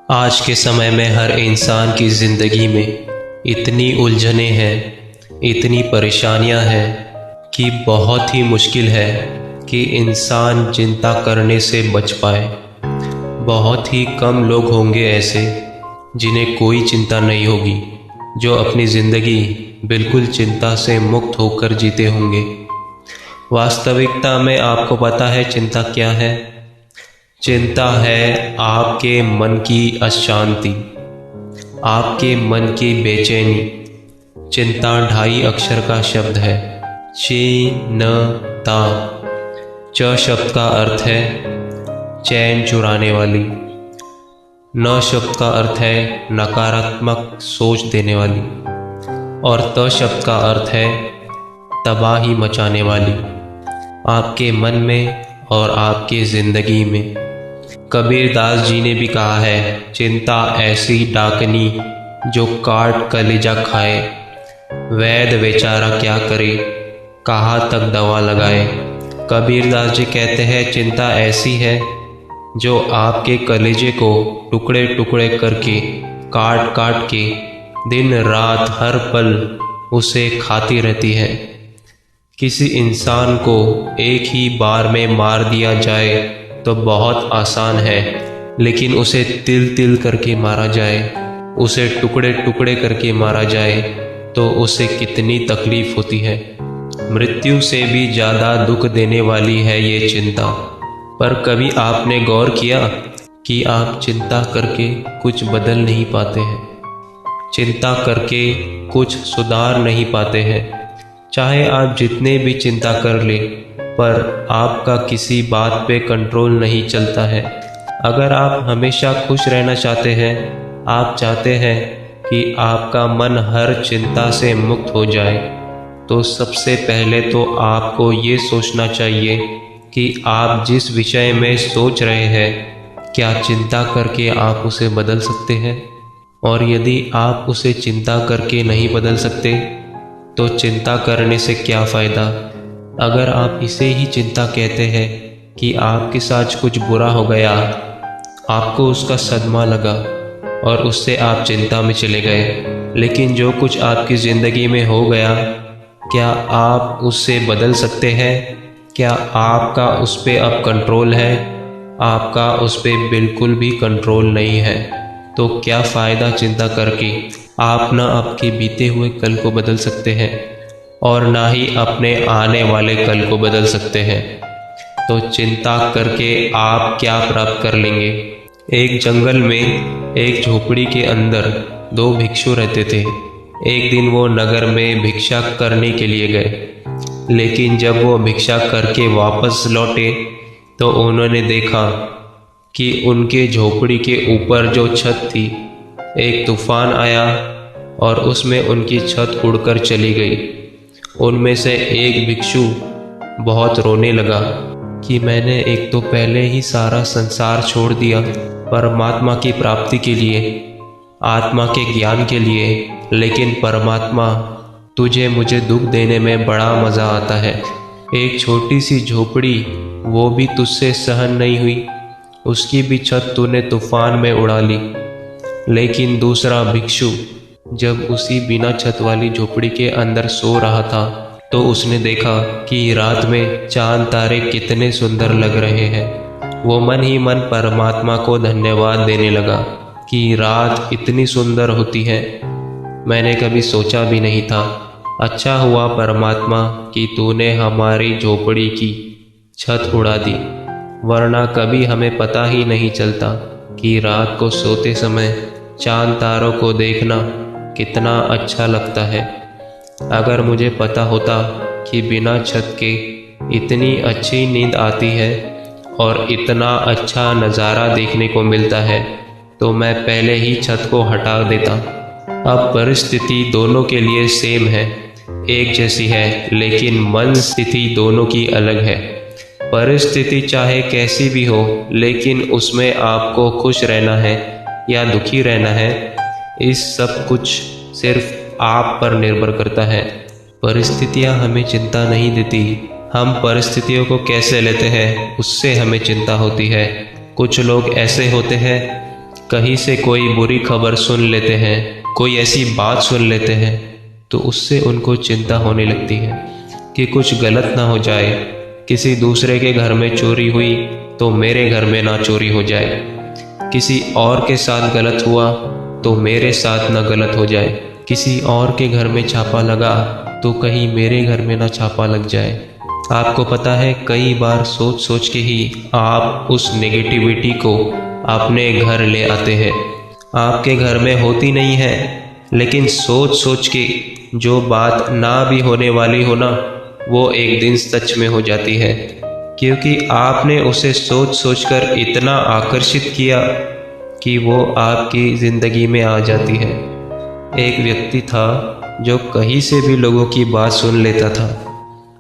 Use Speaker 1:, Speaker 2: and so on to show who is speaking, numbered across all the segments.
Speaker 1: आज के समय में हर इंसान की ज़िंदगी में इतनी उलझनें हैं, इतनी परेशानियां हैं कि बहुत ही मुश्किल है कि इंसान चिंता करने से बच पाए। बहुत ही कम लोग होंगे ऐसे जिन्हें कोई चिंता नहीं होगी, जो अपनी ज़िंदगी बिल्कुल चिंता से मुक्त होकर जीते होंगे। वास्तविकता में आपको पता है चिंता क्या है? चिंता है आपके मन की अशांति, आपके मन की बेचैनी। चिंता 2.5 अक्षर का शब्द है, चिन्ता। च शब्द का अर्थ है चैन चुराने वाली, न शब्द का अर्थ है नकारात्मक सोच देने वाली, और त शब्द का अर्थ है तबाही मचाने वाली आपके मन में और आपके ज़िंदगी में। कबीरदास जी ने भी कहा है, चिंता ऐसी डाकनी जो काट कलेजा खाए, वैद्य बेचारा क्या करे, कहाँ तक दवा लगाए। कबीरदास जी कहते हैं चिंता ऐसी है जो आपके कलेजे को टुकड़े टुकड़े करके काट काट के दिन रात हर पल उसे खाती रहती है। किसी इंसान को एक ही बार में मार दिया जाए तो बहुत आसान है, लेकिन उसे तिल तिल करके मारा जाए, उसे टुकड़े टुकड़े करके मारा जाए तो उसे कितनी तकलीफ होती है। मृत्यु से भी ज़्यादा दुख देने वाली है ये चिंता। पर कभी आपने गौर किया कि आप चिंता करके कुछ बदल नहीं पाते हैं, चिंता करके कुछ सुधार नहीं पाते हैं। चाहे आप जितने भी चिंता कर लें, पर आपका किसी बात पे कंट्रोल नहीं चलता है। अगर आप हमेशा खुश रहना चाहते हैं, आप चाहते हैं कि आपका मन हर चिंता से मुक्त हो जाए, तो सबसे पहले तो आपको ये सोचना चाहिए कि आप जिस विषय में सोच रहे हैं, क्या चिंता करके आप उसे बदल सकते हैं? और यदि आप उसे चिंता करके नहीं बदल सकते, तो चिंता करने से क्या फ़ायदा? अगर आप इसे ही चिंता कहते हैं कि आपके साथ कुछ बुरा हो गया, आपको उसका सदमा लगा और उससे आप चिंता में चले गए, लेकिन जो कुछ आपकी ज़िंदगी में हो गया, क्या आप उससे बदल सकते हैं? क्या आपका उस पर अब कंट्रोल है? आपका उस पर बिल्कुल भी कंट्रोल नहीं है। तो क्या फ़ायदा चिंता करके? आप ना आपके बीते हुए कल को बदल सकते हैं और ना ही अपने आने वाले कल को बदल सकते हैं। तो चिंता करके आप क्या प्राप्त कर लेंगे? एक जंगल में एक झोपड़ी के अंदर 2 भिक्षु रहते थे। एक दिन वो नगर में भिक्षा करने के लिए गए, लेकिन जब वो भिक्षा करके वापस लौटे तो उन्होंने देखा कि उनके झोपड़ी के ऊपर जो छत थी, एक तूफान आया और उसमें उनकी छत उड़कर चली गई। उनमें से एक भिक्षु बहुत रोने लगा कि मैंने एक तो पहले ही सारा संसार छोड़ दिया परमात्मा की प्राप्ति के लिए, आत्मा के ज्ञान के लिए, लेकिन परमात्मा तुझे मुझे दुख देने में बड़ा मज़ा आता है। एक छोटी सी झोपड़ी वो भी तुझसे सहन नहीं हुई, उसकी भी छत तूने तूफान में उड़ा ली। लेकिन दूसरा भिक्षु जब उसी बिना छत वाली झोपड़ी के अंदर सो रहा था, तो उसने देखा कि रात में चांद तारे कितने सुंदर लग रहे हैं। वो मन ही मन परमात्मा को धन्यवाद देने लगा कि रात इतनी सुंदर होती है, मैंने कभी सोचा भी नहीं था। अच्छा हुआ परमात्मा कि तूने हमारी झोपड़ी की छत उड़ा दी, वरना कभी हमें पता ही नहीं चलता कि रात को सोते समय चांद तारों को देखना कितना अच्छा लगता है। अगर मुझे पता होता कि बिना छत के इतनी अच्छी नींद आती है और इतना अच्छा नज़ारा देखने को मिलता है, तो मैं पहले ही छत को हटा देता। अब परिस्थिति दोनों के लिए सेम है, एक जैसी है, लेकिन मन स्थिति दोनों की अलग है। परिस्थिति चाहे कैसी भी हो, लेकिन उसमें आपको खुश रहना है या दुखी रहना है, इस सब कुछ सिर्फ आप पर निर्भर करता है। परिस्थितियां हमें चिंता नहीं देती, हम परिस्थितियों को कैसे लेते हैं उससे हमें चिंता होती है। कुछ लोग ऐसे होते हैं कहीं से कोई बुरी खबर सुन लेते हैं, कोई ऐसी बात सुन लेते हैं, तो उससे उनको चिंता होने लगती है कि कुछ गलत ना हो जाए। किसी दूसरे के घर में चोरी हुई तो मेरे घर में ना चोरी हो जाए, किसी और के साथ गलत हुआ तो मेरे साथ ना गलत हो जाए, किसी और के घर में छापा लगा तो कहीं मेरे घर में ना छापा लग जाए। आपको पता है, कई बार सोच सोच के ही आप उस नेगेटिविटी को अपने घर ले आते हैं। आपके घर में होती नहीं है, लेकिन सोच सोच के जो बात ना भी होने वाली हो ना, वो एक दिन सच में हो जाती है, क्योंकि आपने उसे सोच सोचकर इतना आकर्षित किया कि वो आपकी ज़िंदगी में आ जाती है। एक व्यक्ति था जो कहीं से भी लोगों की बात सुन लेता था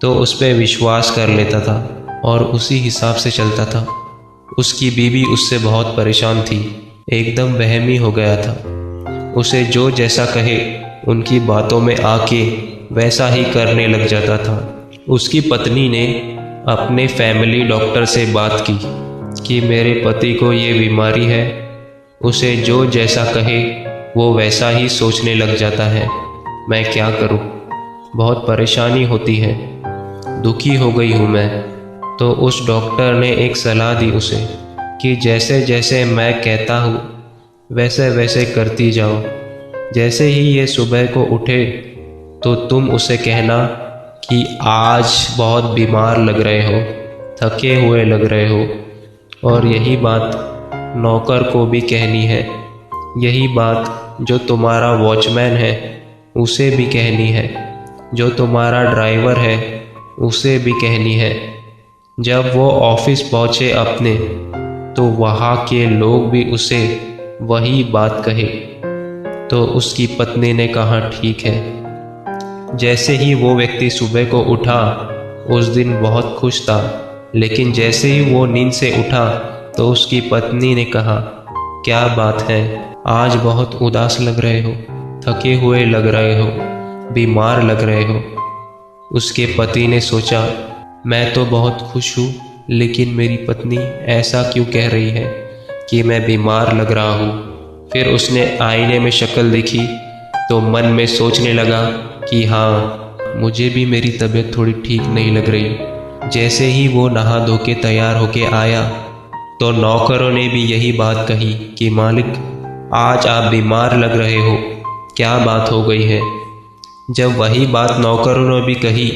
Speaker 1: तो उस पर विश्वास कर लेता था और उसी हिसाब से चलता था। उसकी बीवी उससे बहुत परेशान थी, एकदम वहमी हो गया था। उसे जो जैसा कहे उनकी बातों में आके वैसा ही करने लग जाता था। उसकी पत्नी ने अपने फैमिली डॉक्टर से बात की कि मेरे पति को ये बीमारी है, उसे जो जैसा कहे वो वैसा ही सोचने लग जाता है, मैं क्या करूं? बहुत परेशानी होती है, दुखी हो गई हूं मैं। तो उस डॉक्टर ने एक सलाह दी उसे कि जैसे जैसे मैं कहता हूँ वैसे वैसे करती जाओ। जैसे ही ये सुबह को उठे तो तुम उसे कहना कि आज बहुत बीमार लग रहे हो, थके हुए लग रहे हो। और यही बात नौकर को भी कहनी है, यही बात जो तुम्हारा वॉचमैन है उसे भी कहनी है, जो तुम्हारा ड्राइवर है उसे भी कहनी है। जब वो ऑफिस पहुँचे अपने, तो वहाँ के लोग भी उसे वही बात कहे। तो उसकी पत्नी ने कहा ठीक है। जैसे ही वो व्यक्ति सुबह को उठा, उस दिन बहुत खुश था, लेकिन जैसे ही वो नींद से उठा तो उसकी पत्नी ने कहा क्या बात है, आज बहुत उदास लग रहे हो, थके हुए लग रहे हो, बीमार लग रहे हो। उसके पति ने सोचा मैं तो बहुत खुश हूँ, लेकिन मेरी पत्नी ऐसा क्यों कह रही है कि मैं बीमार लग रहा हूँ। फिर उसने आईने में शक्ल देखी तो मन में सोचने लगा कि हाँ, मुझे भी मेरी तबीयत थोड़ी ठीक नहीं लग रही। जैसे ही वो नहा धो के तैयार होके आया तो नौकरों ने भी यही बात कही कि मालिक, आज आप बीमार लग रहे हो, क्या बात हो गई है। जब वही बात नौकरों ने भी कही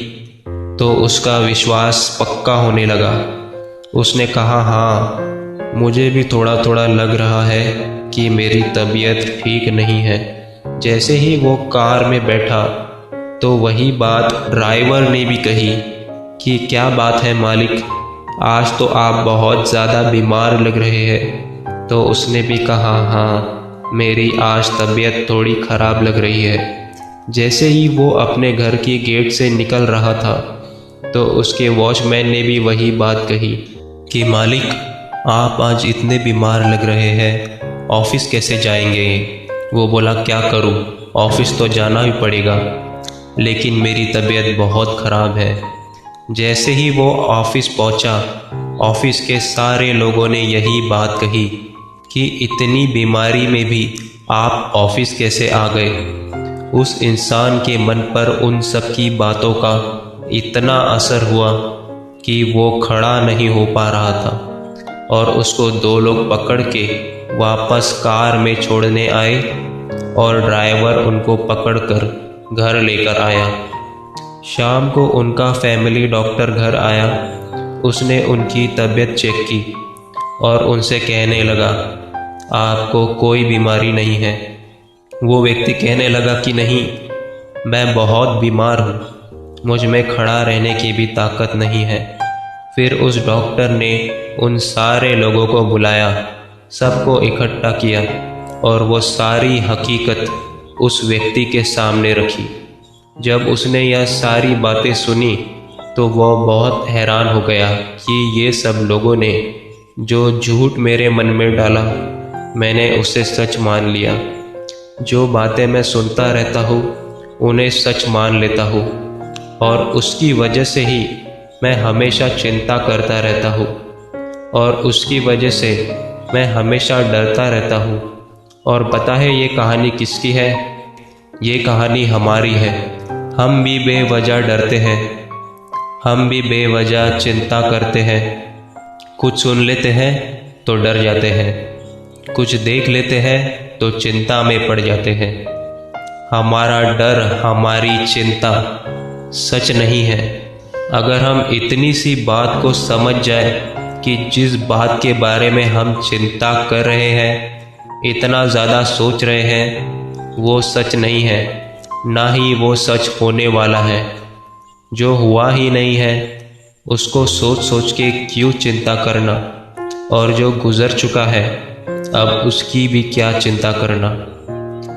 Speaker 1: तो उसका विश्वास पक्का होने लगा। उसने कहा हाँ, मुझे भी थोड़ा थोड़ा लग रहा है कि मेरी तबीयत ठीक नहीं है। जैसे ही वो कार में बैठा तो वही बात ड्राइवर ने भी कही कि क्या बात है मालिक, आज तो आप बहुत ज़्यादा बीमार लग रहे हैं। तो उसने भी कहा हाँ, मेरी आज तबीयत थोड़ी ख़राब लग रही है। जैसे ही वो अपने घर की गेट से निकल रहा था तो उसके वॉचमैन ने भी वही बात कही कि मालिक, आप आज इतने बीमार लग रहे हैं, ऑफिस कैसे जाएंगे। वो बोला क्या करूं, ऑफिस तो जाना ही पड़ेगा, लेकिन मेरी तबीयत बहुत ख़राब है। जैसे ही वो ऑफिस पहुंचा, ऑफिस के सारे लोगों ने यही बात कही कि इतनी बीमारी में भी आप ऑफिस कैसे आ गए। उस इंसान के मन पर उन सब की बातों का इतना असर हुआ कि वो खड़ा नहीं हो पा रहा था और उसको दो लोग पकड़ के वापस कार में छोड़ने आए और ड्राइवर उनको पकड़कर घर लेकर आया। शाम को उनका फैमिली डॉक्टर घर आया। उसने उनकी तबीयत चेक की और उनसे कहने लगा आपको कोई बीमारी नहीं है। वो व्यक्ति कहने लगा कि नहीं, मैं बहुत बीमार हूँ, मुझ में खड़ा रहने की भी ताकत नहीं है। फिर उस डॉक्टर ने उन सारे लोगों को बुलाया, सबको इकट्ठा किया और वो सारी हकीकत उस व्यक्ति के सामने रखी। जब उसने यह सारी बातें सुनी तो वो बहुत हैरान हो गया कि ये सब लोगों ने जो झूठ मेरे मन में डाला, मैंने उसे सच मान लिया। जो बातें मैं सुनता रहता हूँ उन्हें सच मान लेता हूँ और उसकी वजह से ही मैं हमेशा चिंता करता रहता हूँ और उसकी वजह से मैं हमेशा डरता रहता हूँ। और पता है ये कहानी किसकी है? ये कहानी हमारी है। हम भी बेवजह डरते हैं, हम भी बेवजह चिंता करते हैं। कुछ सुन लेते हैं तो डर जाते हैं, कुछ देख लेते हैं तो चिंता में पड़ जाते हैं। हमारा डर, हमारी चिंता सच नहीं है। अगर हम इतनी सी बात को समझ जाए कि जिस बात के बारे में हम चिंता कर रहे हैं, इतना ज़्यादा सोच रहे हैं, वो सच नहीं है, ना ही वो सच होने वाला है। जो हुआ ही नहीं है उसको सोच सोच के क्यों चिंता करना, और जो गुज़र चुका है अब उसकी भी क्या चिंता करना।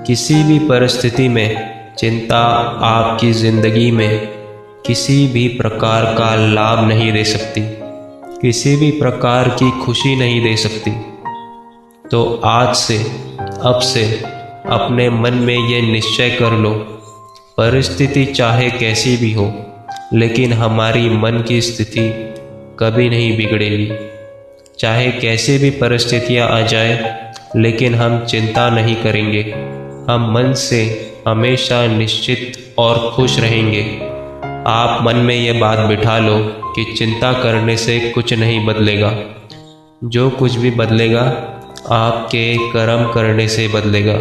Speaker 1: किसी भी परिस्थिति में चिंता आपकी ज़िंदगी में किसी भी प्रकार का लाभ नहीं दे सकती, किसी भी प्रकार की खुशी नहीं दे सकती। तो आज से, अब से अपने मन में ये निश्चय कर लो, परिस्थिति चाहे कैसी भी हो, लेकिन हमारी मन की स्थिति कभी नहीं बिगड़ेगी। चाहे कैसे भी परिस्थितियाँ आ जाए, लेकिन हम चिंता नहीं करेंगे। हम मन से हमेशा निश्चित और खुश रहेंगे। आप मन में ये बात बिठा लो कि चिंता करने से कुछ नहीं बदलेगा। जो कुछ भी बदलेगा आपके कर्म करने से बदलेगा।